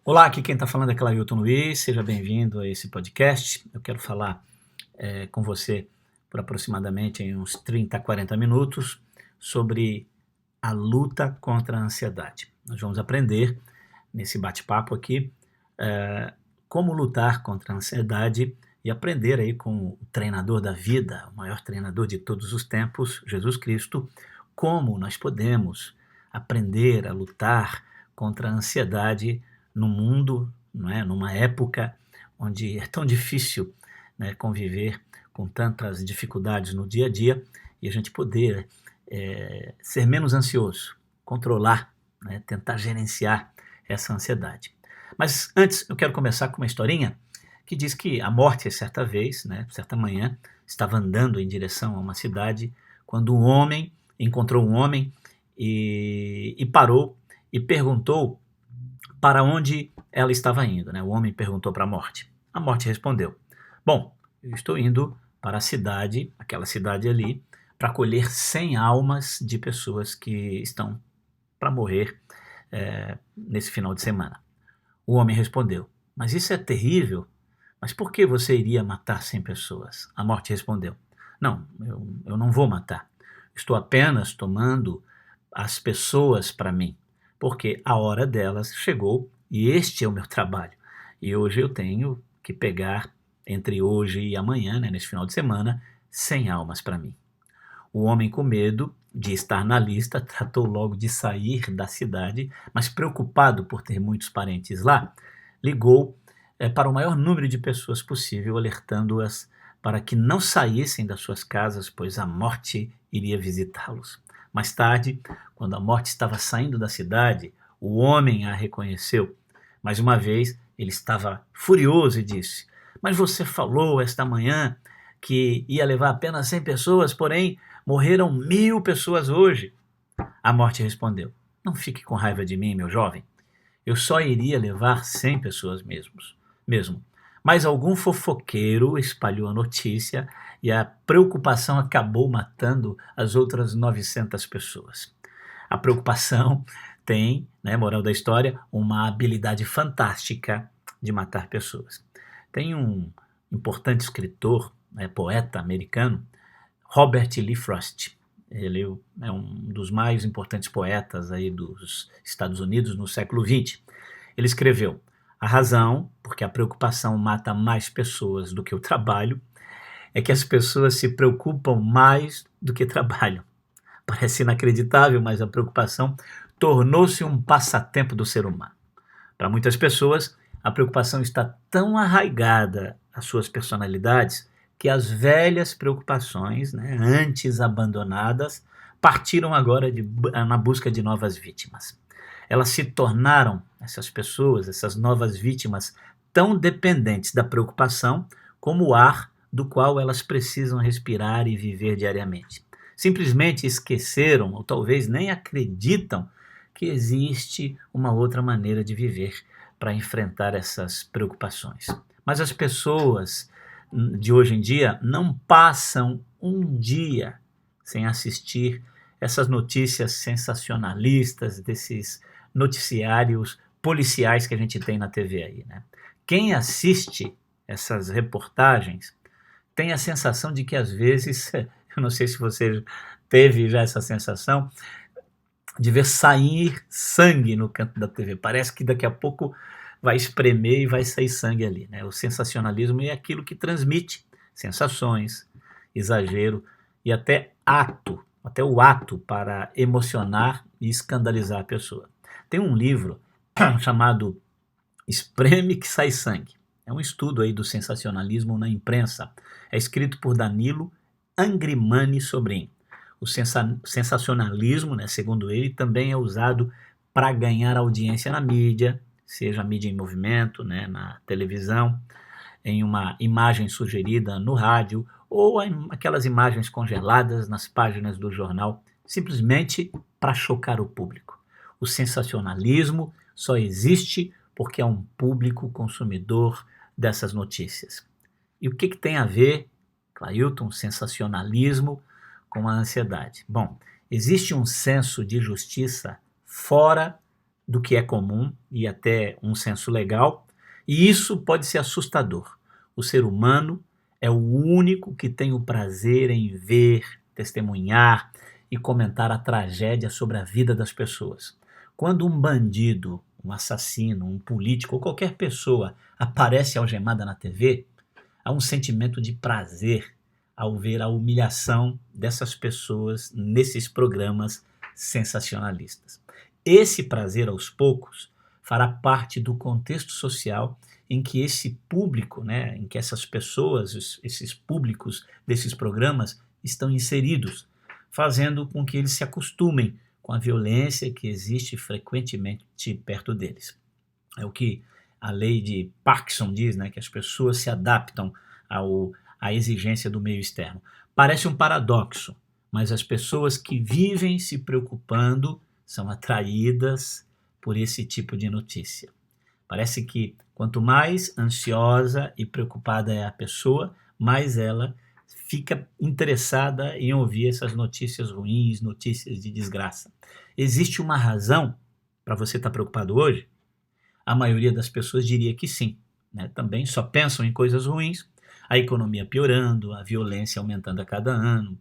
Olá, aqui quem está falando é Clailton Luiz, seja bem-vindo a esse podcast. Eu quero falar com você por aproximadamente em uns 30 a 40 minutos sobre a luta contra a ansiedade. Nós vamos aprender nesse bate-papo aqui como lutar contra a ansiedade e aprender aí com o treinador da vida, o maior treinador de todos os tempos, Jesus Cristo, como nós podemos aprender a lutar contra a ansiedade no mundo, não é? Numa época onde é tão difícil, né, conviver com tantas dificuldades no dia a dia e a gente poder ser menos ansioso, controlar, né, tentar gerenciar essa ansiedade. Mas antes eu quero começar com uma historinha que diz que a morte, certa vez, né, certa manhã, estava andando em direção a uma cidade quando um homem encontrou um homem e parou e perguntou para onde ela estava indo, né? O homem perguntou para a morte. A morte respondeu: bom, eu estou indo para a cidade, aquela cidade ali, para colher 100 almas de pessoas que estão para morrer nesse final de semana. O homem respondeu: mas isso é terrível. Mas por que você iria matar 100 pessoas? A morte respondeu: não, eu não vou matar. Estou apenas tomando as pessoas para mim, porque a hora delas chegou e este é o meu trabalho. E hoje eu tenho que pegar, entre hoje e amanhã, né, nesse final de semana, 100 almas para mim. O homem, com medo de estar na lista, tratou logo de sair da cidade, mas preocupado por ter muitos parentes lá, ligou para o maior número de pessoas possível, alertando-as para que não saíssem das suas casas, pois a morte iria visitá-los. Mais tarde, quando a morte estava saindo da cidade, o homem a reconheceu. Mais uma vez, ele estava furioso e disse: mas você falou esta manhã que ia levar apenas 100 pessoas, porém morreram 1000 pessoas hoje. A morte respondeu: não fique com raiva de mim, meu jovem. Eu só iria levar 100 pessoas mesmo. Mas algum fofoqueiro espalhou a notícia e a preocupação acabou matando as outras 900 pessoas. A preocupação tem, né, moral da história, uma habilidade fantástica de matar pessoas. Tem um importante escritor, né, poeta americano, Robert Lee Frost. Ele é um dos mais importantes poetas aí dos Estados Unidos no século XX. Ele escreveu: a razão, porque a preocupação mata mais pessoas do que o trabalho, é que as pessoas se preocupam mais do que trabalham. Parece inacreditável, mas a preocupação tornou-se um passatempo do ser humano. Para muitas pessoas, a preocupação está tão arraigada às suas personalidades que as velhas preocupações, né, antes abandonadas, partiram agora na busca de novas vítimas. Elas se tornaram, essas pessoas, essas novas vítimas, tão dependentes da preocupação como o ar do qual elas precisam respirar e viver diariamente. Simplesmente esqueceram, ou talvez nem acreditam, que existe uma outra maneira de viver para enfrentar essas preocupações. Mas as pessoas de hoje em dia não passam um dia sem assistir essas notícias sensacionalistas, desses noticiários policiais que a gente tem na TV aí, né? Quem assiste essas reportagens tem a sensação de que às vezes, eu não sei se você teve já essa sensação, de ver sair sangue no canto da TV. Parece que daqui a pouco vai espremer e vai sair sangue ali, né? O sensacionalismo é aquilo que transmite sensações, exagero e até o ato para emocionar e escandalizar a pessoa. Tem um livro chamado Espreme que Sai Sangue. É um estudo aí do sensacionalismo na imprensa. É escrito por Danilo Angrimani Sobrinho. O sensacionalismo, né, segundo ele, também é usado para ganhar audiência na mídia, seja a mídia em movimento, né, na televisão, em uma imagem sugerida no rádio, ou aquelas imagens congeladas nas páginas do jornal, simplesmente para chocar o público. O sensacionalismo só existe porque é um público consumidor dessas notícias. E o que tem a ver, Clailton, sensacionalismo com a ansiedade? Bom, existe um senso de justiça fora do que é comum e até um senso legal, e isso pode ser assustador. O ser humano é o único que tem o prazer em ver, testemunhar e comentar a tragédia sobre a vida das pessoas. Quando um bandido, um assassino, um político ou qualquer pessoa aparece algemada na TV, há um sentimento de prazer ao ver a humilhação dessas pessoas nesses programas sensacionalistas. Esse prazer, aos poucos, fará parte do contexto social em que esse público, né, em que essas pessoas, esses públicos desses programas estão inseridos, fazendo com que eles se acostumem com a violência que existe frequentemente perto deles. É o que a lei de Parkinson diz, né, que as pessoas se adaptam à exigência do meio externo. Parece um paradoxo, mas as pessoas que vivem se preocupando são atraídas por esse tipo de notícia. Parece que quanto mais ansiosa e preocupada é a pessoa, mais ela fica interessada em ouvir essas notícias ruins, notícias de desgraça. Existe uma razão para você estar preocupado hoje? A maioria das pessoas diria que sim, né? Também só pensam em coisas ruins, a economia piorando, a violência aumentando a cada ano,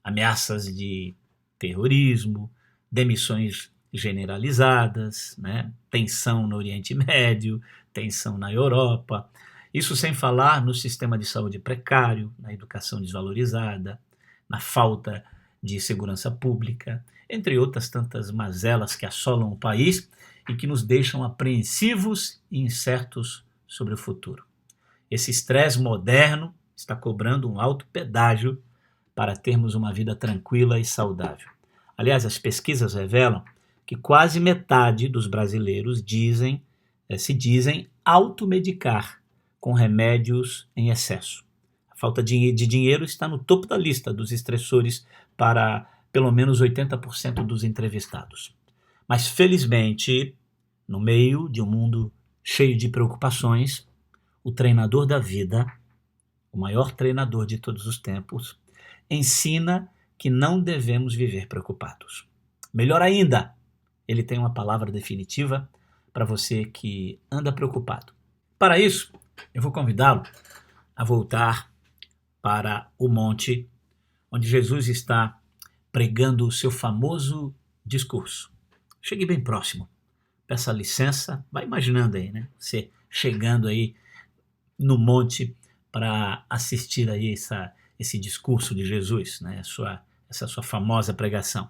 ameaças de terrorismo, demissões generalizadas, né? Tensão no Oriente Médio, tensão na Europa. Isso sem falar no sistema de saúde precário, na educação desvalorizada, na falta de segurança pública, entre outras tantas mazelas que assolam o país e que nos deixam apreensivos e incertos sobre o futuro. Esse estresse moderno está cobrando um alto pedágio para termos uma vida tranquila e saudável. Aliás, as pesquisas revelam que quase metade dos brasileiros se dizem automedicar com remédios em excesso. A falta de dinheiro está no topo da lista dos estressores para pelo menos 80% dos entrevistados. Mas, felizmente, no meio de um mundo cheio de preocupações, o treinador da vida, o maior treinador de todos os tempos, ensina que não devemos viver preocupados. Melhor ainda, ele tem uma palavra definitiva para você que anda preocupado. Para isso, eu vou convidá-lo a voltar para o monte onde Jesus está pregando o seu famoso discurso. Chegue bem próximo, peça licença, vai imaginando aí, né? Você chegando aí no monte para assistir aí esse discurso de Jesus, né? Essa sua famosa pregação.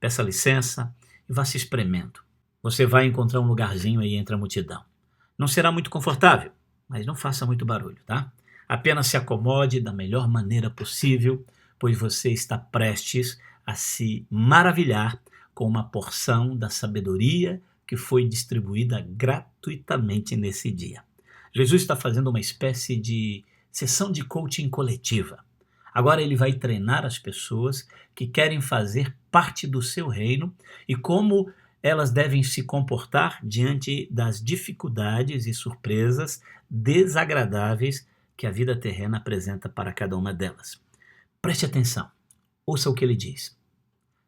Peça licença e vá se espremendo. Você vai encontrar um lugarzinho aí entre a multidão. Não será muito confortável, mas não faça muito barulho, tá? Apenas se acomode da melhor maneira possível, pois você está prestes a se maravilhar com uma porção da sabedoria que foi distribuída gratuitamente nesse dia. Jesus está fazendo uma espécie de sessão de coaching coletiva. Agora ele vai treinar as pessoas que querem fazer parte do seu reino e como elas devem se comportar diante das dificuldades e surpresas desagradáveis que a vida terrena apresenta para cada uma delas. Preste atenção, ouça o que ele diz.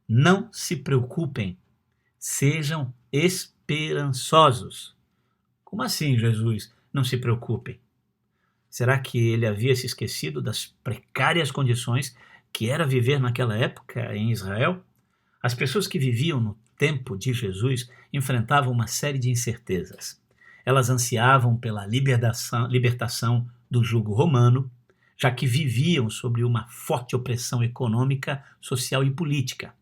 Não se preocupem, sejam esperançosos. Como assim, Jesus? Não se preocupem. Será que ele havia se esquecido das precárias condições que era viver naquela época em Israel? As pessoas que viviam no tempo de Jesus enfrentavam uma série de incertezas. Elas ansiavam pela libertação do jugo romano, já que viviam sob uma forte opressão econômica, social e política.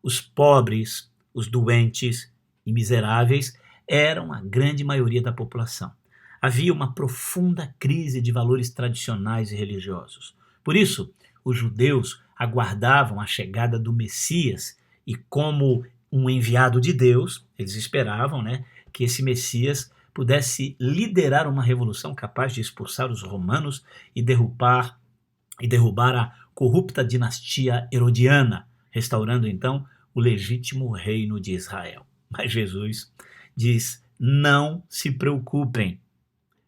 Os pobres, os doentes e miseráveis eram a grande maioria da população. Havia uma profunda crise de valores tradicionais e religiosos. Por isso, os judeus aguardavam a chegada do Messias e, como um enviado de Deus, eles esperavam, né, que esse Messias pudesse liderar uma revolução capaz de expulsar os romanos e derrubar a corrupta dinastia herodiana, restaurando então o legítimo reino de Israel. Mas Jesus diz: não se preocupem.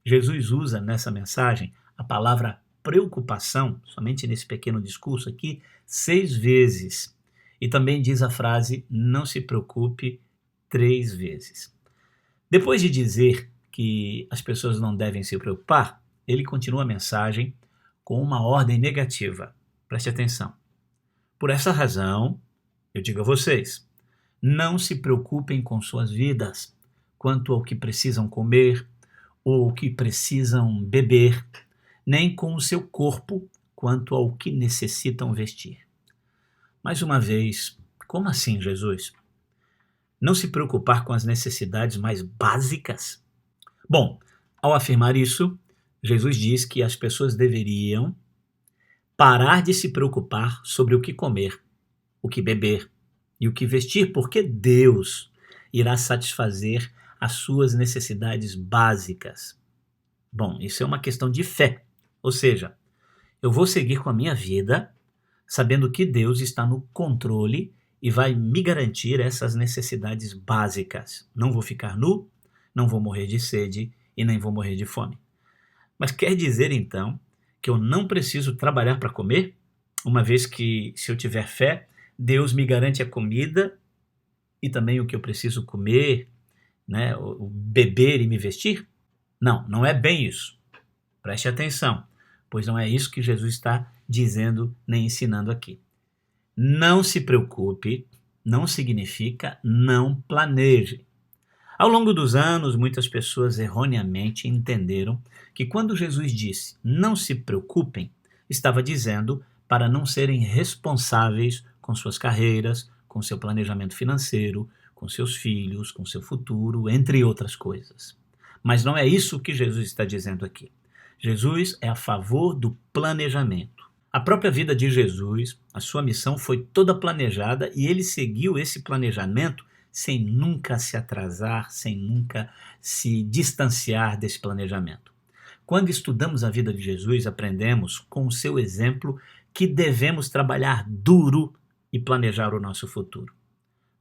Jesus usa nessa mensagem a palavra preocupação, somente nesse pequeno discurso aqui, 6 vezes. E também diz a frase, não se preocupe, 3 vezes. Depois de dizer que as pessoas não devem se preocupar, ele continua a mensagem com uma ordem negativa. Preste atenção. Por essa razão, eu digo a vocês, não se preocupem com suas vidas, quanto ao que precisam comer ou o que precisam beber, nem com o seu corpo, quanto ao que necessitam vestir. Mais uma vez, como assim, Jesus? Não se preocupar com as necessidades mais básicas? Bom, ao afirmar isso, Jesus diz que as pessoas deveriam parar de se preocupar sobre o que comer, o que beber e o que vestir, porque Deus irá satisfazer as suas necessidades básicas. Bom, isso é uma questão de fé, ou seja, eu vou seguir com a minha vida sabendo que Deus está no controle e vai me garantir essas necessidades básicas. Não vou ficar nu, não vou morrer de sede e nem vou morrer de fome. Mas quer dizer então que eu não preciso trabalhar para comer, uma vez que, se eu tiver fé, Deus me garante a comida e também o que eu preciso comer, né, o beber e me vestir? Não, não é bem isso. Preste atenção, pois não é isso que Jesus está dizendo nem ensinando aqui. Não se preocupe não significa não planeje. Ao longo dos anos, muitas pessoas erroneamente entenderam que quando Jesus disse não se preocupem, estava dizendo para não serem responsáveis com suas carreiras, com seu planejamento financeiro, com seus filhos, com seu futuro, entre outras coisas. Mas não é isso que Jesus está dizendo aqui. Jesus é a favor do planejamento. A própria vida de Jesus, a sua missão foi toda planejada e ele seguiu esse planejamento sem nunca se atrasar, sem nunca se distanciar desse planejamento. Quando estudamos a vida de Jesus, aprendemos com o seu exemplo que devemos trabalhar duro e planejar o nosso futuro.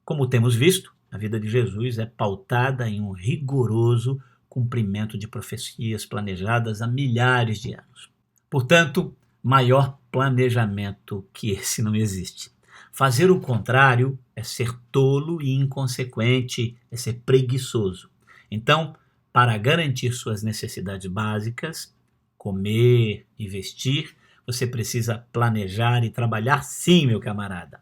Como temos visto, a vida de Jesus é pautada em um rigoroso cumprimento de profecias planejadas há milhares de anos. Portanto, maior planejamento que esse não existe. Fazer o contrário é ser tolo e inconsequente, é ser preguiçoso. Então, para garantir suas necessidades básicas, comer e vestir, você precisa planejar e trabalhar sim, meu camarada.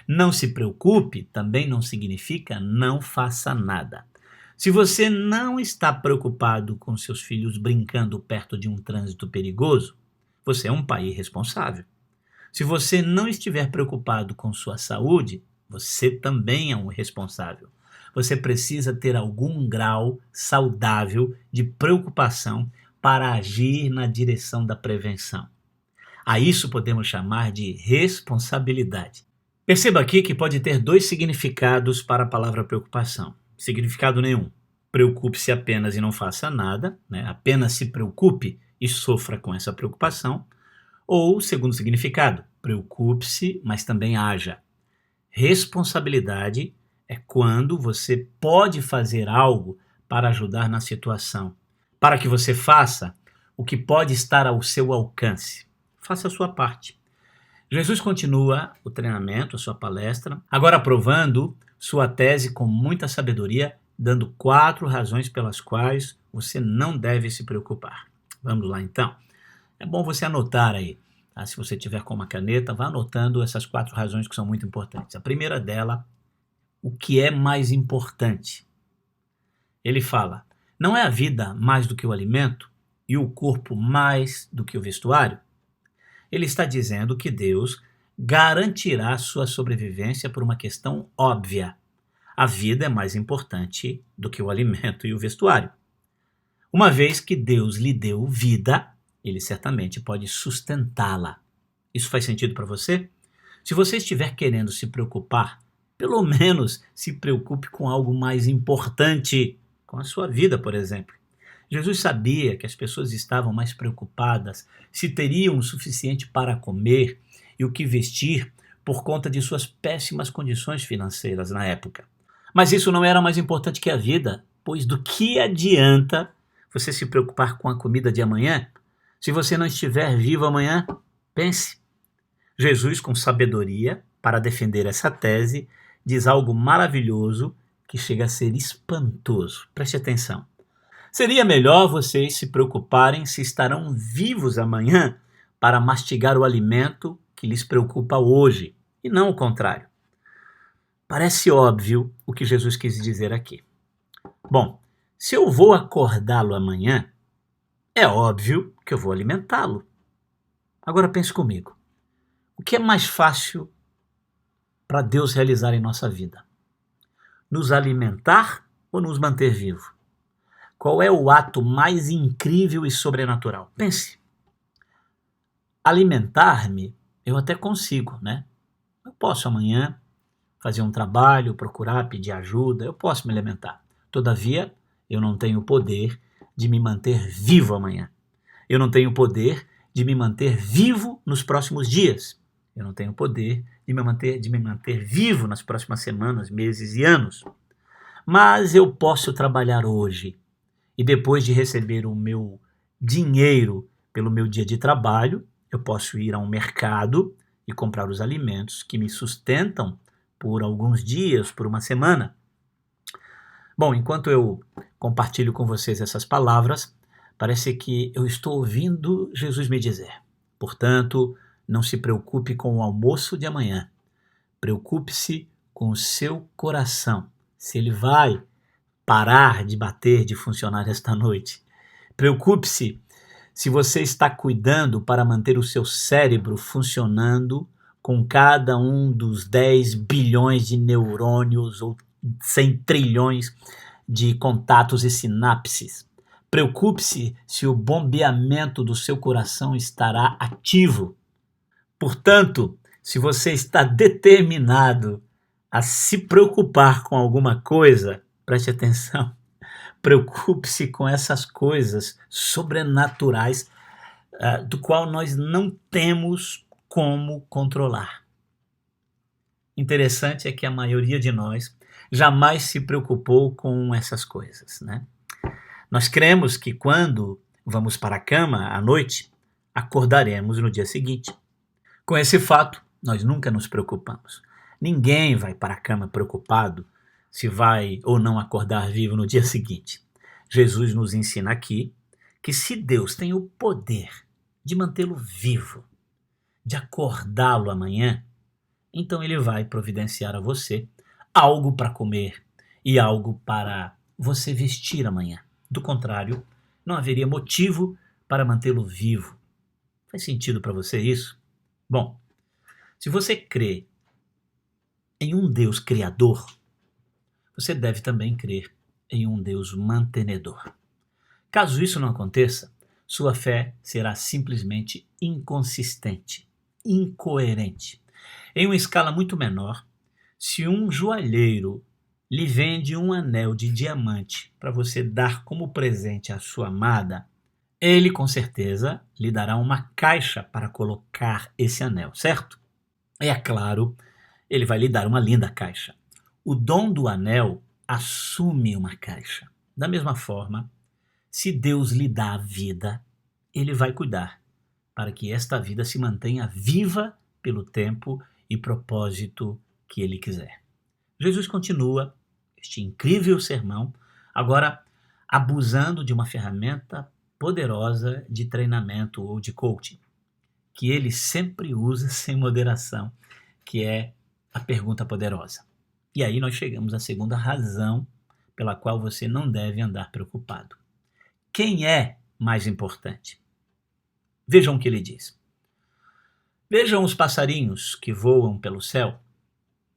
Não se preocupe também não significa não faça nada. Se você não está preocupado com seus filhos brincando perto de um trânsito perigoso, você é um pai irresponsável. Se você não estiver preocupado com sua saúde, você também é um irresponsável. Você precisa ter algum grau saudável de preocupação para agir na direção da prevenção. A isso podemos chamar de responsabilidade. Perceba aqui que pode ter dois significados para a palavra preocupação. Significado nenhum. Preocupe-se apenas e não faça nada, né? Apenas se preocupe e sofra com essa preocupação. Ou, segundo significado, preocupe-se, mas também haja. Responsabilidade é quando você pode fazer algo para ajudar na situação, para que você faça o que pode estar ao seu alcance. Faça a sua parte. Jesus continua o treinamento, a sua palestra, agora provando sua tese com muita sabedoria, dando 4 razões pelas quais você não deve se preocupar. Vamos lá então. É bom você anotar aí. Tá? Se você tiver com uma caneta, vá anotando essas 4 razões que são muito importantes. A primeira dela, o que é mais importante? Ele fala, não é a vida mais do que o alimento e o corpo mais do que o vestuário? Ele está dizendo que Deus garantirá sua sobrevivência por uma questão óbvia. A vida é mais importante do que o alimento e o vestuário. Uma vez que Deus lhe deu vida, ele certamente pode sustentá-la. Isso faz sentido para você? Se você estiver querendo se preocupar, pelo menos se preocupe com algo mais importante, com a sua vida, por exemplo. Jesus sabia que as pessoas estavam mais preocupadas se teriam o suficiente para comer e o que vestir por conta de suas péssimas condições financeiras na época. Mas isso não era mais importante que a vida, pois do que adianta você se preocupar com a comida de amanhã se você não estiver vivo amanhã? Pense. Jesus, com sabedoria, para defender essa tese, diz algo maravilhoso que chega a ser espantoso. Preste atenção. Seria melhor vocês se preocuparem se estarão vivos amanhã para mastigar o alimento que lhes preocupa hoje, e não o contrário. Parece óbvio o que Jesus quis dizer aqui. Bom, se eu vou acordá-lo amanhã, é óbvio que eu vou alimentá-lo. Agora pense comigo. O que é mais fácil para Deus realizar em nossa vida? Nos alimentar ou nos manter vivo? Qual é o ato mais incrível e sobrenatural? Pense. Alimentar-me, eu até consigo, né? Eu posso amanhã fazer um trabalho, procurar, pedir ajuda, eu posso me alimentar. Todavia, eu não tenho o poder de me manter vivo amanhã. Eu não tenho o poder de me manter vivo nos próximos dias. Eu não tenho o poder de me manter vivo nas próximas semanas, meses e anos. Mas eu posso trabalhar hoje. E depois de receber o meu dinheiro pelo meu dia de trabalho, eu posso ir a um mercado e comprar os alimentos que me sustentam por alguns dias, por uma semana. Bom, enquanto eu compartilho com vocês essas palavras, parece que eu estou ouvindo Jesus me dizer: portanto, não se preocupe com o almoço de amanhã. Preocupe-se com o seu coração, se ele vai parar de bater, de funcionar esta noite. Preocupe-se se você está cuidando para manter o seu cérebro funcionando com cada um dos 10 bilhões de neurônios ou 100 trilhões de contatos e sinapses. Preocupe-se se o bombeamento do seu coração estará ativo. Portanto, se você está determinado a se preocupar com alguma coisa, preste atenção, preocupe-se com essas coisas sobrenaturais do qual nós não temos como controlar. Interessante é que a maioria de nós jamais se preocupou com essas coisas, né? Nós cremos que quando vamos para a cama à noite, acordaremos no dia seguinte. Com esse fato, nós nunca nos preocupamos. Ninguém vai para a cama preocupado se vai ou não acordar vivo no dia seguinte. Jesus nos ensina aqui que se Deus tem o poder de mantê-lo vivo, de acordá-lo amanhã, então ele vai providenciar a você algo para comer e algo para você vestir amanhã. Do contrário, não haveria motivo para mantê-lo vivo. Faz sentido para você isso? Bom, se você crê em um Deus criador, você deve também crer em um Deus mantenedor. Caso isso não aconteça, sua fé será simplesmente inconsistente, incoerente. Em uma escala muito menor, se um joalheiro lhe vende um anel de diamante para você dar como presente à sua amada, ele com certeza lhe dará uma caixa para colocar esse anel, certo? É claro, ele vai lhe dar uma linda caixa. O dom do anel assume uma caixa. Da mesma forma, se Deus lhe dá a vida, ele vai cuidar para que esta vida se mantenha viva pelo tempo e propósito que ele quiser. Jesus continua este incrível sermão, agora abusando de uma ferramenta poderosa de treinamento ou de coaching, que ele sempre usa sem moderação, que é a pergunta poderosa. E aí nós chegamos à segunda razão pela qual você não deve andar preocupado. Quem é mais importante? Vejam o que ele diz. Vejam os passarinhos que voam pelo céu.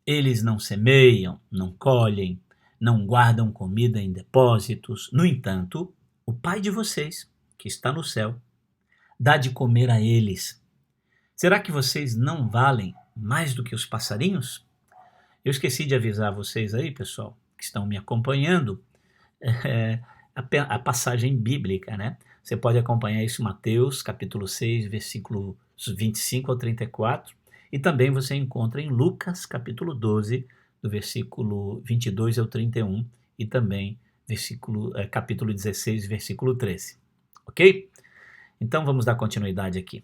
Eles não semeiam, não colhem, não guardam comida em depósitos. No entanto, o Pai de vocês, que está no céu, dá de comer a eles. Será que vocês não valem mais do que os passarinhos? Eu esqueci de avisar vocês aí, pessoal, que estão me acompanhando, a passagem bíblica, né? Você pode acompanhar isso em Mateus, capítulo 6, versículos 25 ao 34, e também você encontra em Lucas, capítulo 12, do versículo 22 ao 31, e também capítulo 16, versículo 13. Ok? Então vamos dar continuidade aqui.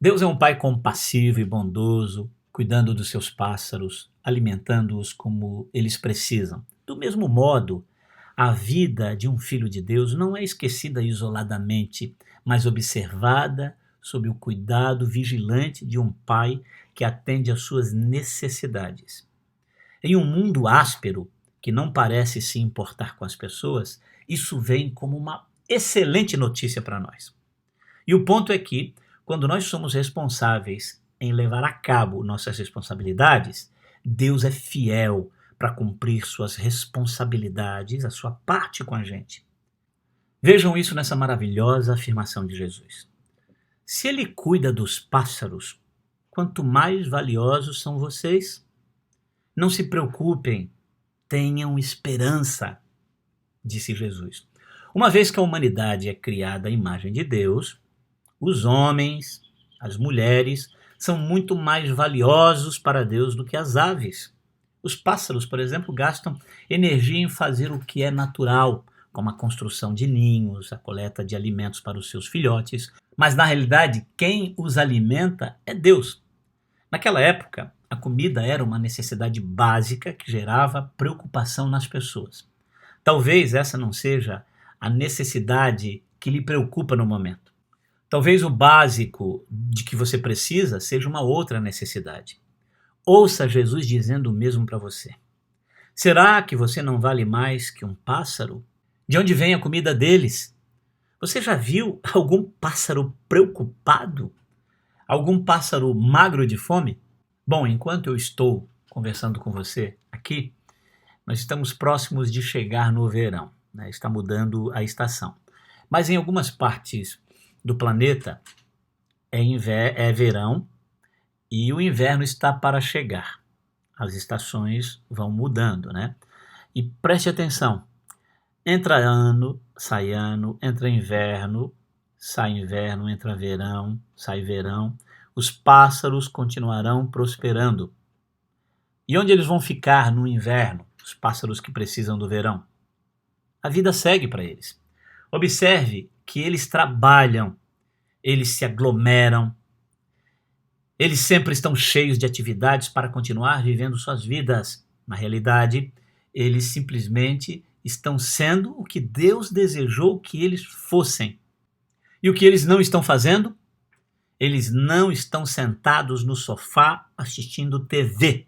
Deus é um pai compassivo e bondoso, cuidando dos seus pássaros, alimentando-os como eles precisam. Do mesmo modo, a vida de um filho de Deus não é esquecida isoladamente, mas observada sob o cuidado vigilante de um pai que atende às suas necessidades. Em um mundo áspero, que não parece se importar com as pessoas, isso vem como uma excelente notícia para nós. E o ponto é que, quando nós somos responsáveis em levar a cabo nossas responsabilidades, Deus é fiel para cumprir suas responsabilidades, a sua parte com a gente. Vejam isso nessa maravilhosa afirmação de Jesus. Se ele cuida dos pássaros, quanto mais valiosos são vocês. Não se preocupem, tenham esperança, disse Jesus. Uma vez que a humanidade é criada à imagem de Deus, os homens, as mulheres, são muito mais valiosos para Deus do que as aves. Os pássaros, por exemplo, gastam energia em fazer o que é natural, como a construção de ninhos, a coleta de alimentos para os seus filhotes, mas na realidade quem os alimenta é Deus. Naquela época, a comida era uma necessidade básica que gerava preocupação nas pessoas. Talvez essa não seja a necessidade que lhe preocupa no momento. Talvez o básico de que você precisa seja uma outra necessidade. Ouça Jesus dizendo o mesmo para você. Será que você não vale mais que um pássaro? De onde vem a comida deles? Você já viu algum pássaro preocupado? Algum pássaro magro de fome? Bom, enquanto eu estou conversando com você aqui, nós estamos próximos de chegar no verão, né? Está mudando a estação. Mas em algumas partes do planeta é verão e o inverno está para chegar. As estações vão mudando, né? E preste atenção, entra ano, entra inverno, sai inverno, entra verão, sai verão. Os pássaros continuarão prosperando. E onde eles vão ficar no inverno, os pássaros que precisam do verão? A vida segue para eles. Observe que eles trabalham, eles se aglomeram, eles sempre estão cheios de atividades para continuar vivendo suas vidas. Na realidade, eles simplesmente estão sendo o que Deus desejou que eles fossem. E o que eles não estão fazendo? Eles não estão sentados no sofá assistindo TV,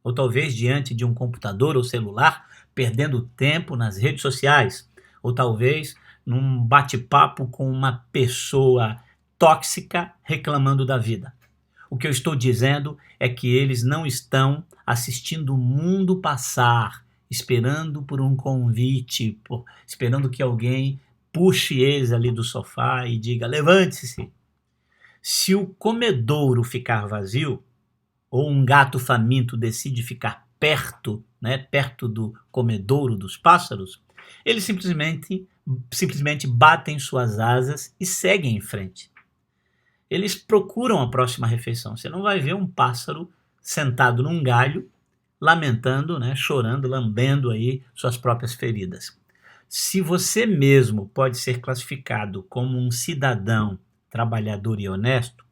ou talvez diante de um computador ou celular, perdendo tempo nas redes sociais, ou talvez num bate-papo com uma pessoa tóxica reclamando da vida. O que eu estou dizendo é que eles não estão assistindo o mundo passar, esperando por um convite, esperando que alguém puxe eles ali do sofá e diga: levante-se. Se o comedouro ficar vazio, ou um gato faminto decide ficar perto, né, perto do comedouro dos pássaros, eles simplesmente batem suas asas e seguem em frente. Eles procuram a próxima refeição. Você não vai ver um pássaro sentado num galho, lamentando, né, chorando, lambendo aí suas próprias feridas. Se você mesmo pode ser classificado como um cidadão trabalhador e honesto,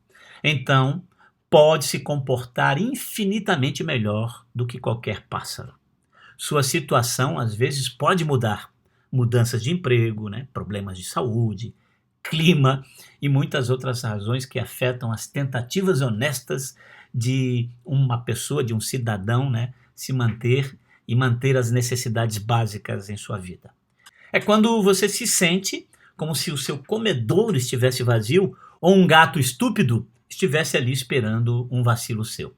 então pode se comportar infinitamente melhor do que qualquer pássaro. Sua situação às vezes pode mudar. Mudanças de emprego, né, problemas de saúde, clima e muitas outras razões que afetam as tentativas honestas de uma pessoa, de um cidadão, né, se manter e manter as necessidades básicas em sua vida. É quando você se sente como se o seu comedouro estivesse vazio ou um gato estúpido estivesse ali esperando um vacilo seu.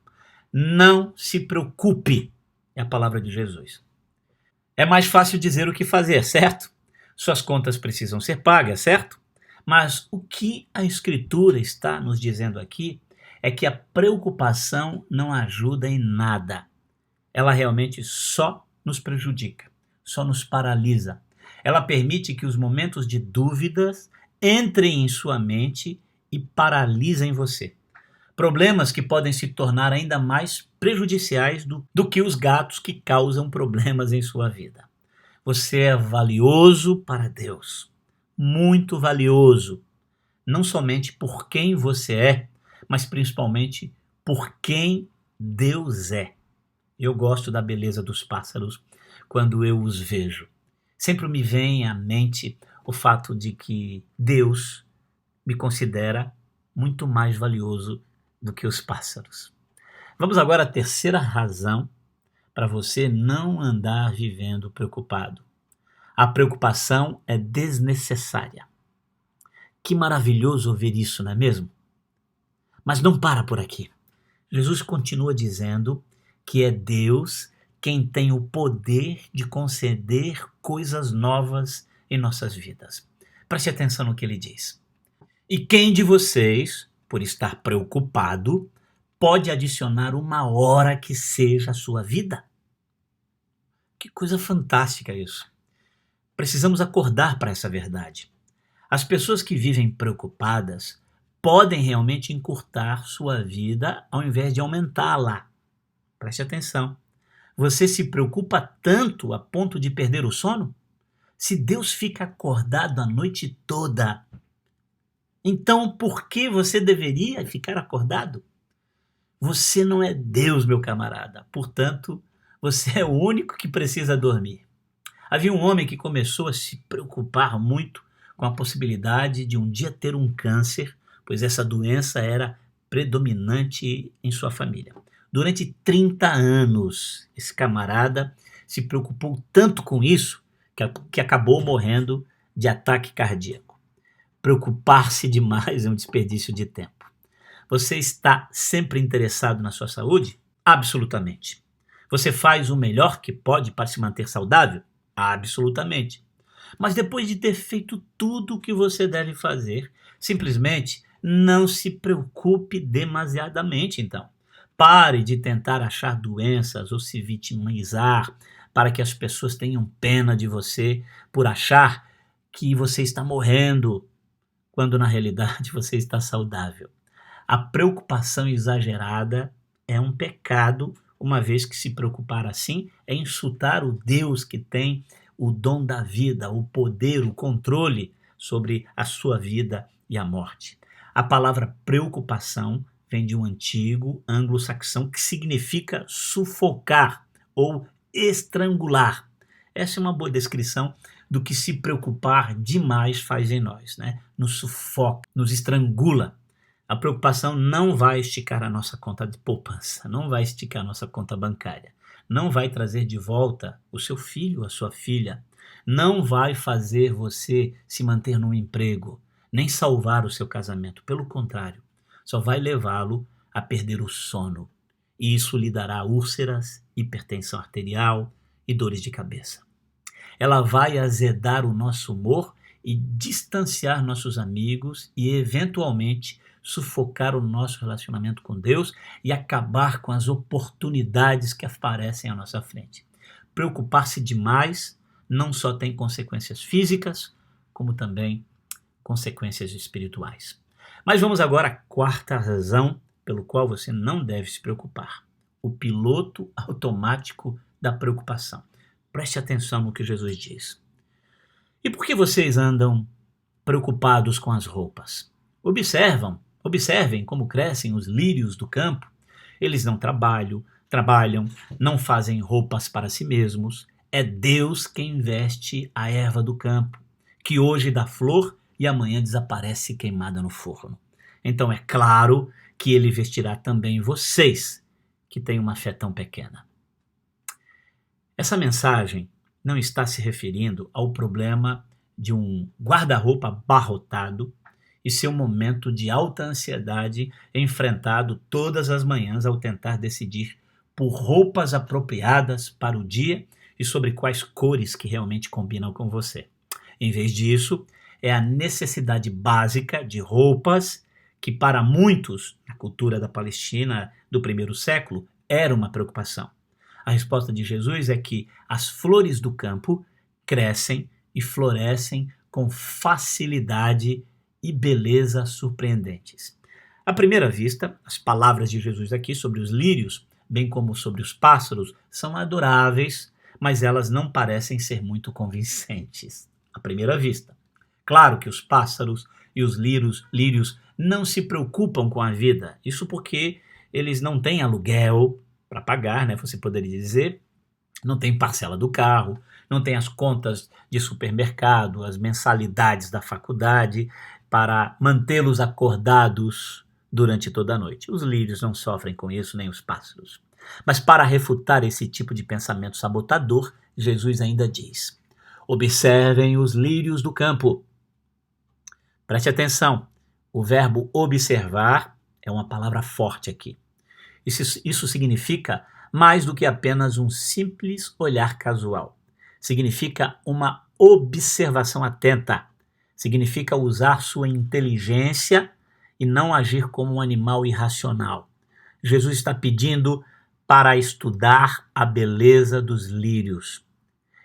Não se preocupe, é a palavra de Jesus. É mais fácil dizer o que fazer, certo? Suas contas precisam ser pagas, certo? Mas o que a Escritura está nos dizendo aqui é que a preocupação não ajuda em nada. Ela realmente só nos prejudica, só nos paralisa. Ela permite que os momentos de dúvidas entrem em sua mente e paralisem você. Problemas que podem se tornar ainda mais prejudiciais do que os gatos que causam problemas em sua vida. Você é valioso para Deus, muito valioso, não somente por quem você é, mas principalmente por quem Deus é. Eu gosto da beleza dos pássaros. quando eu os vejo. Sempre me vem à mente o fato de que Deus me considera muito mais valioso do que os pássaros. Vamos agora à terceira razão para você não andar vivendo preocupado. A preocupação é desnecessária. Que maravilhoso ouvir isso, não é mesmo? Mas não para por aqui. Jesus continua dizendo que é Deus quem tem o poder de conceder coisas novas em nossas vidas. Preste atenção no que ele diz. E quem de vocês, por estar preocupado, pode adicionar uma hora que seja a sua vida? Que coisa fantástica isso. Precisamos acordar para essa verdade. As pessoas que vivem preocupadas podem realmente encurtar sua vida ao invés de aumentá-la. Preste atenção. Você se preocupa tanto a ponto de perder o sono? Se Deus fica acordado a noite toda, então por que você deveria ficar acordado? Você não é Deus, meu camarada. Portanto, você é o único que precisa dormir. Havia um homem que começou a se preocupar muito com a possibilidade de um dia ter um câncer, pois essa doença era predominante em sua família. Durante 30 anos, esse camarada se preocupou tanto com isso que acabou morrendo de ataque cardíaco. Preocupar-se demais é um desperdício de tempo. Você está sempre interessado na sua saúde? Absolutamente. Você faz o melhor que pode para se manter saudável? Absolutamente. Mas depois de ter feito tudo o que você deve fazer, simplesmente não se preocupe demasiadamente, então. Pare de tentar achar doenças ou se vitimizar para que as pessoas tenham pena de você por achar que você está morrendo, quando na realidade você está saudável. A preocupação exagerada é um pecado, uma vez que se preocupar assim é insultar o Deus que tem o dom da vida, o poder, o controle sobre a sua vida e a morte. A palavra preocupação vem de um antigo anglo-saxão que significa sufocar ou estrangular. Essa é uma boa descrição do que se preocupar demais faz em nós, né? Nos sufoca, nos estrangula. A preocupação não vai esticar a nossa conta de poupança, não vai esticar a nossa conta bancária, não vai trazer de volta o seu filho, a sua filha, não vai fazer você se manter num emprego, nem salvar o seu casamento. Pelo contrário, só vai levá-lo a perder o sono. E isso lhe dará úlceras, hipertensão arterial e dores de cabeça. Ela vai azedar o nosso humor e distanciar nossos amigos e, eventualmente, sufocar o nosso relacionamento com Deus e acabar com as oportunidades que aparecem à nossa frente. Preocupar-se demais não só tem consequências físicas, como também consequências espirituais. Mas vamos agora à quarta razão pelo qual você não deve se preocupar. O piloto automático da preocupação. Preste atenção no que Jesus diz. E por que vocês andam preocupados com as roupas? Observem como crescem os lírios do campo. Eles não trabalham, não fazem roupas para si mesmos. É Deus quem veste a erva do campo, que hoje dá flor e amanhã desaparece queimada no forno. Então é claro que ele vestirá também vocês, que têm uma fé tão pequena. Essa mensagem não está se referindo ao problema de um guarda-roupa abarrotado e seu momento de alta ansiedade enfrentado todas as manhãs ao tentar decidir por roupas apropriadas para o dia e sobre quais cores que realmente combinam com você. Em vez disso, é a necessidade básica de roupas que para muitos, na cultura da Palestina do primeiro século, era uma preocupação. A resposta de Jesus é que as flores do campo crescem e florescem com facilidade e beleza surpreendentes. À primeira vista, as palavras de Jesus aqui sobre os lírios, bem como sobre os pássaros, são adoráveis, mas elas não parecem ser muito convincentes. À primeira vista. Claro que os pássaros e os lírios não se preocupam com a vida. Isso porque eles não têm aluguel para pagar, né? Você poderia dizer. não tem parcela do carro, não tem as contas de supermercado, as mensalidades da faculdade para mantê-los acordados durante toda a noite. Os lírios não sofrem com isso, nem os pássaros. Mas para refutar esse tipo de pensamento sabotador, Jesus ainda diz: observem os lírios do campo. Preste atenção, o verbo observar é uma palavra forte aqui. Isso significa mais do que apenas um simples olhar casual. Significa uma observação atenta. Significa usar sua inteligência e não agir como um animal irracional. Jesus está pedindo para estudar a beleza dos lírios.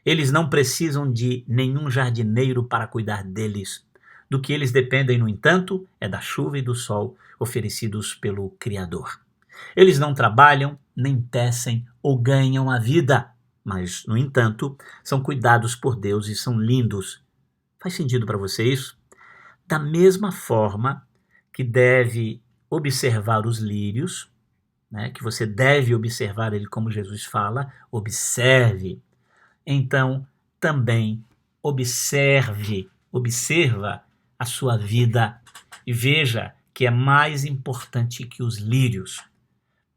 Eles não precisam de nenhum jardineiro para cuidar deles. Do que eles dependem, no entanto, é da chuva e do sol oferecidos pelo Criador. Eles não trabalham, nem tecem ou ganham a vida, mas, no entanto, são cuidados por Deus e são lindos. Faz sentido para você isso? Da mesma forma que deve observar os lírios, né, que você deve observar ele como Jesus fala, observe. Então, também observa a sua vida e veja que é mais importante que os lírios.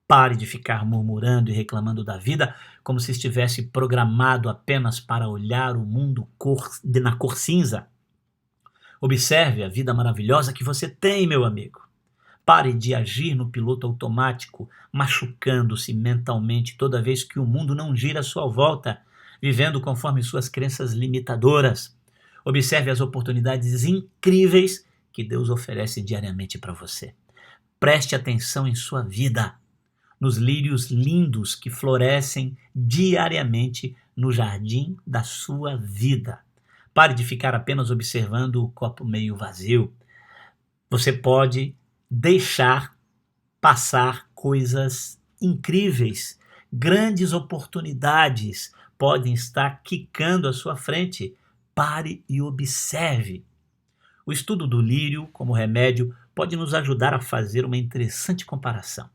Pare de ficar murmurando e reclamando da vida como se estivesse programado apenas para olhar o mundo na cor cinza. Observe a vida maravilhosa que você tem, meu amigo. Pare de agir no piloto automático, machucando-se mentalmente toda vez que o mundo não gira à sua volta, vivendo conforme suas crenças limitadoras. Observe as oportunidades incríveis que Deus oferece diariamente para você. Preste atenção em sua vida, nos lírios lindos que florescem diariamente no jardim da sua vida. Pare de ficar apenas observando o copo meio vazio. Você pode deixar passar coisas incríveis, grandes oportunidades podem estar quicando à sua frente. Pare e observe. O estudo do lírio como remédio pode nos ajudar a fazer uma interessante comparação.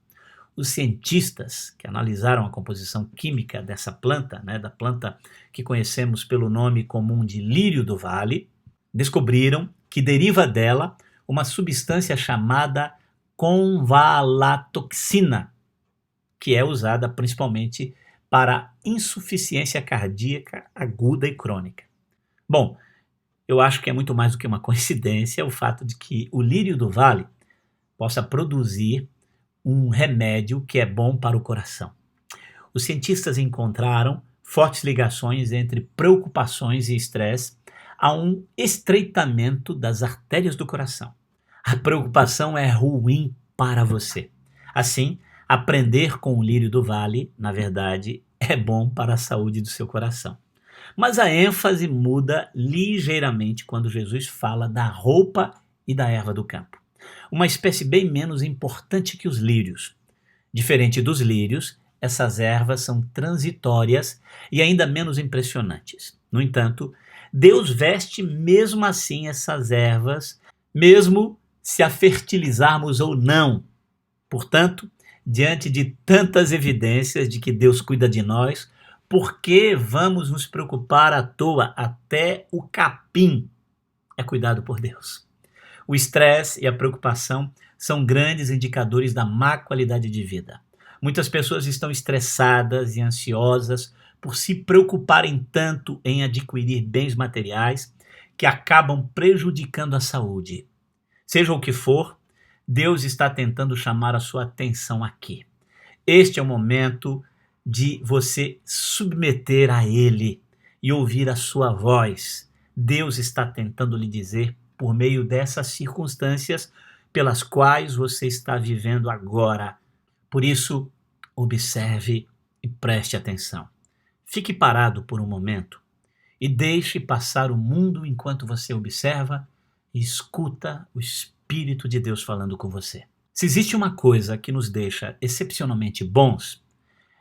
Os cientistas que analisaram a composição química dessa planta, da planta que conhecemos pelo nome comum de lírio do vale, descobriram que deriva dela uma substância chamada convalatoxina, que é usada principalmente para insuficiência cardíaca aguda e crônica. Bom, eu acho que é muito mais do que uma coincidência o fato de que o lírio do vale possa produzir um remédio que é bom para o coração. Os cientistas encontraram fortes ligações entre preocupações e estresse a um estreitamento das artérias do coração. A preocupação é ruim para você. Assim, aprender com o lírio do vale, na verdade, é bom para a saúde do seu coração. Mas a ênfase muda ligeiramente quando Jesus fala da roupa e da erva do campo. Uma espécie bem menos importante que os lírios. Diferente dos lírios, essas ervas são transitórias e ainda menos impressionantes. No entanto, Deus veste mesmo assim essas ervas, mesmo se a fertilizarmos ou não. Portanto, diante de tantas evidências de que Deus cuida de nós, por que vamos nos preocupar à toa? Até o capim é cuidado por Deus. O estresse e a preocupação são grandes indicadores da má qualidade de vida. Muitas pessoas estão estressadas e ansiosas por se preocuparem tanto em adquirir bens materiais que acabam prejudicando a saúde. Seja o que for, Deus está tentando chamar a sua atenção aqui. Este é o momento de você submeter a Ele e ouvir a sua voz. Deus está tentando lhe dizer, por meio dessas circunstâncias pelas quais você está vivendo agora. Por isso, observe e preste atenção. Fique parado por um momento e deixe passar o mundo enquanto você observa e escuta o Espírito de Deus falando com você. Se existe uma coisa que nos deixa excepcionalmente bons,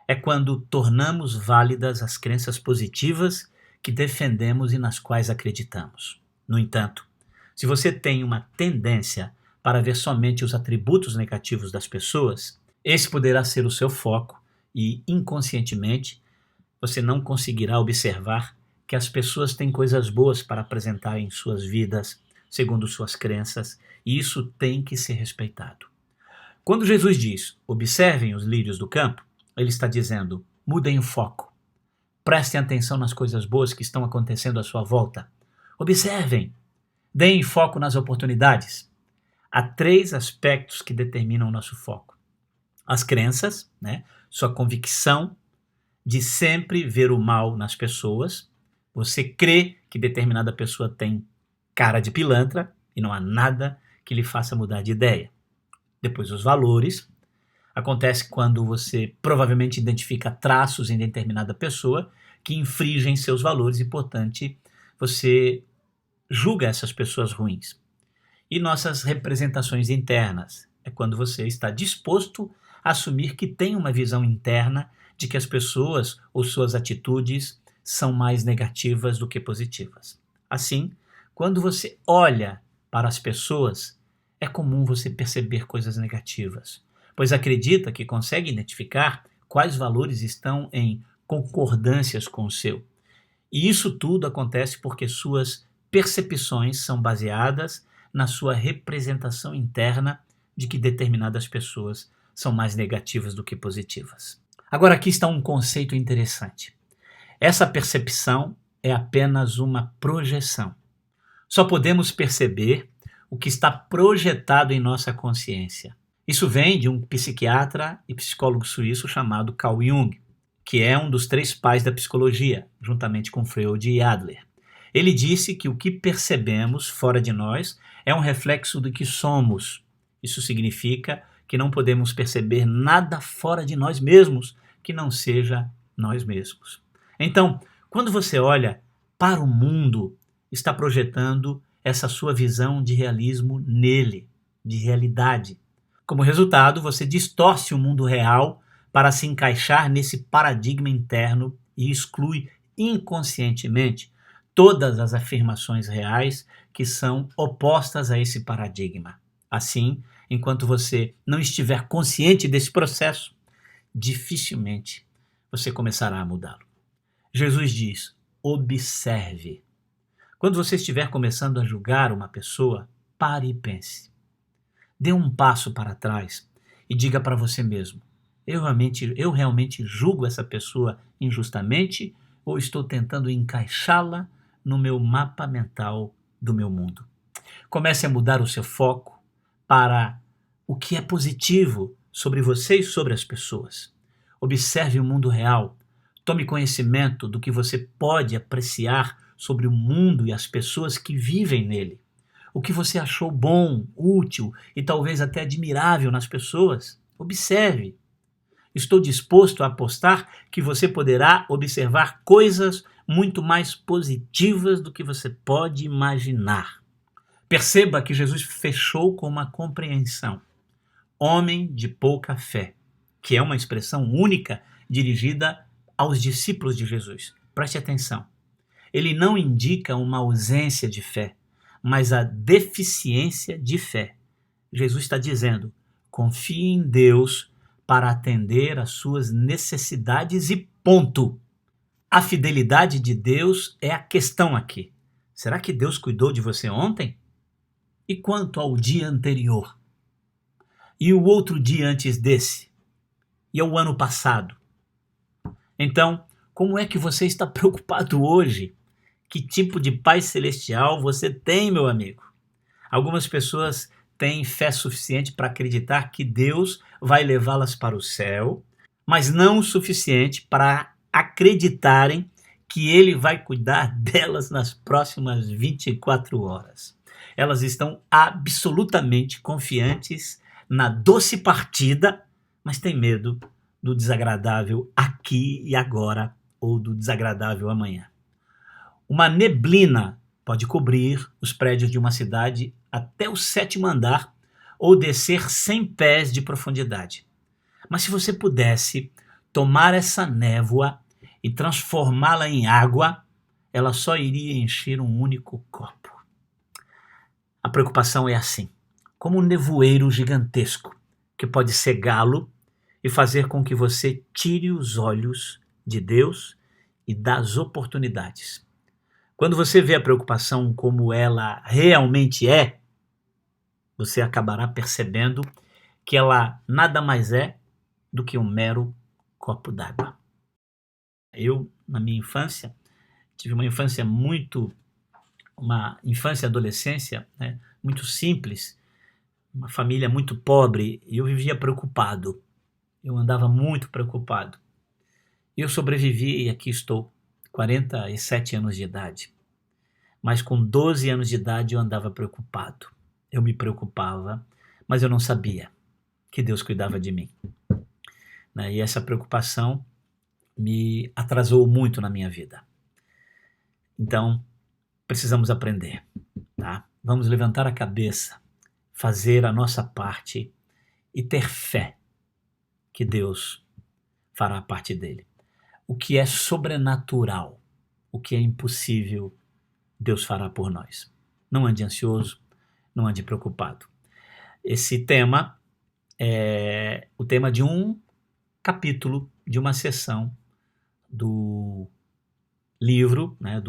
é quando tornamos válidas as crenças positivas que defendemos e nas quais acreditamos. No entanto, se você tem uma tendência para ver somente os atributos negativos das pessoas, esse poderá ser o seu foco e, inconscientemente, você não conseguirá observar que as pessoas têm coisas boas para apresentar em suas vidas, segundo suas crenças, e isso tem que ser respeitado. Quando Jesus diz, observem os lírios do campo, ele está dizendo, mudem o foco. Prestem atenção nas coisas boas que estão acontecendo à sua volta. Observem. Deem foco nas oportunidades. Há 3 aspectos que determinam o nosso foco. As crenças, sua convicção de sempre ver o mal nas pessoas. Você crê que determinada pessoa tem cara de pilantra e não há nada que lhe faça mudar de ideia. Depois, os valores. Acontece quando você provavelmente identifica traços em determinada pessoa que infringem seus valores e, portanto, você julga essas pessoas ruins. E nossas representações internas é quando você está disposto a assumir que tem uma visão interna de que as pessoas ou suas atitudes são mais negativas do que positivas. Assim, quando você olha para as pessoas, é comum você perceber coisas negativas, pois acredita que consegue identificar quais valores estão em concordâncias com o seu. E isso tudo acontece porque suas percepções são baseadas na sua representação interna de que determinadas pessoas são mais negativas do que positivas. Agora, aqui está um conceito interessante. Essa percepção é apenas uma projeção. Só podemos perceber o que está projetado em nossa consciência. Isso vem de um psiquiatra e psicólogo suíço chamado Carl Jung, que é um dos 3 pais da psicologia, juntamente com Freud e Adler. Ele disse que o que percebemos fora de nós é um reflexo do que somos. Isso significa que não podemos perceber nada fora de nós mesmos que não seja nós mesmos. Então, quando você olha para o mundo, está projetando essa sua visão de realismo nele, de realidade. Como resultado, você distorce o mundo real para se encaixar nesse paradigma interno e exclui inconscientemente todas as afirmações reais que são opostas a esse paradigma. Assim, enquanto você não estiver consciente desse processo, dificilmente você começará a mudá-lo. Jesus diz, observe. Quando você estiver começando a julgar uma pessoa, pare e pense. Dê um passo para trás e diga para você mesmo, eu realmente julgo essa pessoa injustamente ou estou tentando encaixá-la no meu mapa mental do meu mundo? Comece a mudar o seu foco para o que é positivo sobre você e sobre as pessoas. Observe o mundo real. Tome conhecimento do que você pode apreciar sobre o mundo e as pessoas que vivem nele. O que você achou bom, útil e talvez até admirável nas pessoas. Observe. Estou disposto a apostar que você poderá observar coisas muito mais positivas do que você pode imaginar. Perceba que Jesus fechou com uma compreensão. Homem de pouca fé, que é uma expressão única dirigida aos discípulos de Jesus. Preste atenção. Ele não indica uma ausência de fé, mas a deficiência de fé. Jesus está dizendo, confie em Deus para atender às suas necessidades e ponto. A fidelidade de Deus é a questão aqui. Será que Deus cuidou de você ontem? E quanto ao dia anterior? E o outro dia antes desse? E ao ano passado? Então, como é que você está preocupado hoje? Que tipo de Pai Celestial você tem, meu amigo? Algumas pessoas têm fé suficiente para acreditar que Deus vai levá-las para o céu, mas não o suficiente para acreditarem que Ele vai cuidar delas nas próximas 24 horas. Elas estão absolutamente confiantes na doce partida, mas têm medo do desagradável aqui e agora ou do desagradável amanhã. Uma neblina pode cobrir os prédios de uma cidade até o 7º andar ou descer 100 pés de profundidade. Mas se você pudesse tomar essa névoa e transformá-la em água, ela só iria encher um único copo. A preocupação é assim, como um nevoeiro gigantesco que pode cegá-lo e fazer com que você tire os olhos de Deus e das oportunidades. Quando você vê a preocupação como ela realmente é, você acabará percebendo que ela nada mais é do que um mero copo d'água. Eu, na minha infância, tive uma infância e adolescência, né, muito simples, uma família muito pobre, e eu vivia preocupado. Eu andava muito preocupado. Eu sobrevivi e aqui estou, 47 anos de idade. Mas com 12 anos de idade eu andava preocupado. Eu me preocupava, mas eu não sabia que Deus cuidava de mim. E essa preocupação me atrasou muito na minha vida. Então, precisamos aprender, tá? Vamos levantar a cabeça, fazer a nossa parte e ter fé que Deus fará a parte dele. O que é sobrenatural, o que é impossível, Deus fará por nós. Não ande ansioso, não ande preocupado. Esse tema é o tema de um capítulo, de uma sessão do livro, né,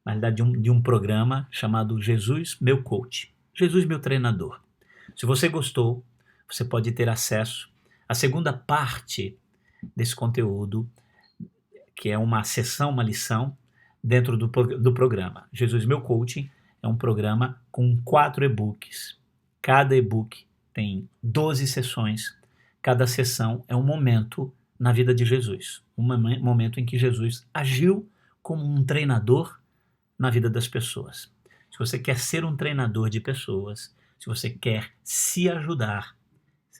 na realidade de um programa chamado Jesus Meu Coach, Jesus Meu Treinador. Se você gostou, você pode ter acesso à segunda parte desse conteúdo, que é uma sessão, uma lição dentro do programa. Jesus Meu Coaching é um programa com 4 e-books. Cada e-book tem 12 sessões. Cada sessão é um momento na vida de Jesus. Um momento em que Jesus agiu como um treinador na vida das pessoas. Se você quer ser um treinador de pessoas, se você quer se ajudar,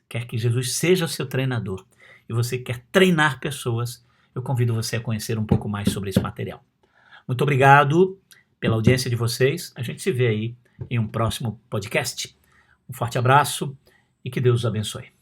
quer que Jesus seja seu treinador e você quer treinar pessoas, eu convido você a conhecer um pouco mais sobre esse material. Muito obrigado pela audiência de vocês. A gente se vê aí em um próximo podcast. Um forte abraço e que Deus os abençoe.